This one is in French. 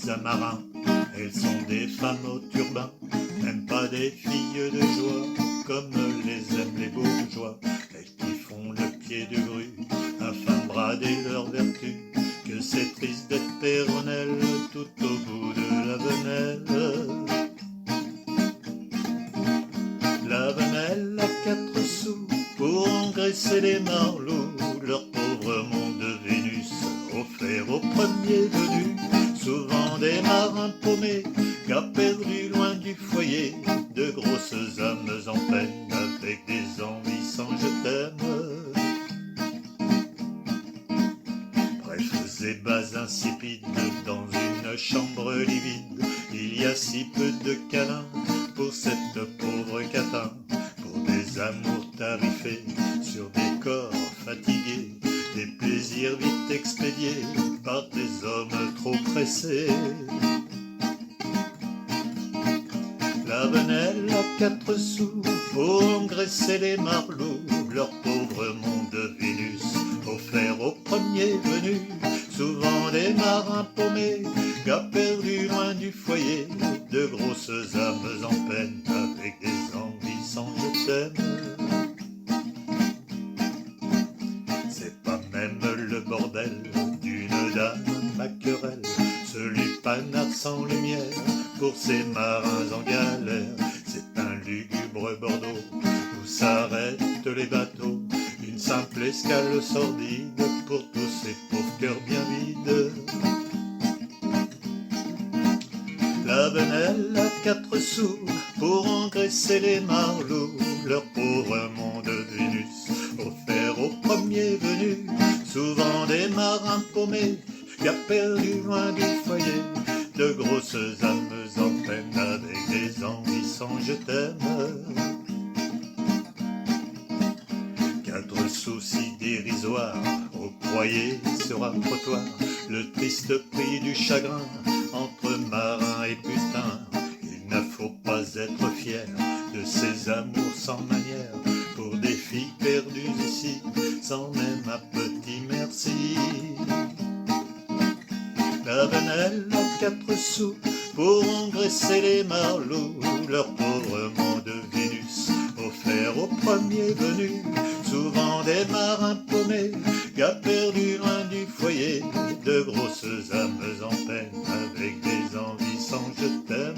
les amarins, elles sont des femmes au turbin, même pas des filles de joie, comme les aiment les bourgeois, elles qui font le pied de grue, afin de brader leur vertu, que c'est triste d'être péronnelle, tout au bout de la venelle. La venelle à 4 sous, pour engraisser les marlots, leur pauvre monde de Vénus, offert au premier venu, souvent des marins paumés, gars perdus loin du foyer, de grosses âmes en peine, avec des envies sans je t'aime. Bref, ébats insipides, dans une chambre livide, il y a si peu de câlins, pour cette pauvre catin, pour des amours tarifés, sur des corps fatigués, des plaisirs vite expédiés, par des hommes trop pressés. La venelle à 4 sous, pour engraisser les marlots, leur pauvre monde de Vénus, offert au premier venu, souvent des marins paumés, gars perdus loin du foyer, de grosses âmes en peine, avec des envies sans je t'aime. C'est pas même le bordel d'une dame ma querelle, ce lupanar sans lumière pour ces marins en galère. C'est un lugubre Bordeaux où s'arrêtent les bateaux, une simple escale sordide pour tous ces pauvres cœurs bien vides. La venelle à 4 sous, pour engraisser les marlots, leur pauvre monde de Vénus, offert au premier venu, souvent des marins paumés, gars perdus loin du foyer, de grosses âmes en peine, avec des envies sans je t'aime. 4 sous si dérisoires, au croyer sur un trottoir, le triste prix du chagrin, entre marins et putains. Il ne faut pas être fier de ces amours sans manière, pour des filles perdues ici, sans même un petit merci. La venelle à 4 sous, pour engraisser les marlots, leur pauvre monde de Vénus, offert au premier venu, souvent des marins paumés, gars perdus loin du foyer, de grosses âmes en peine, avec des envies sans je t'aime.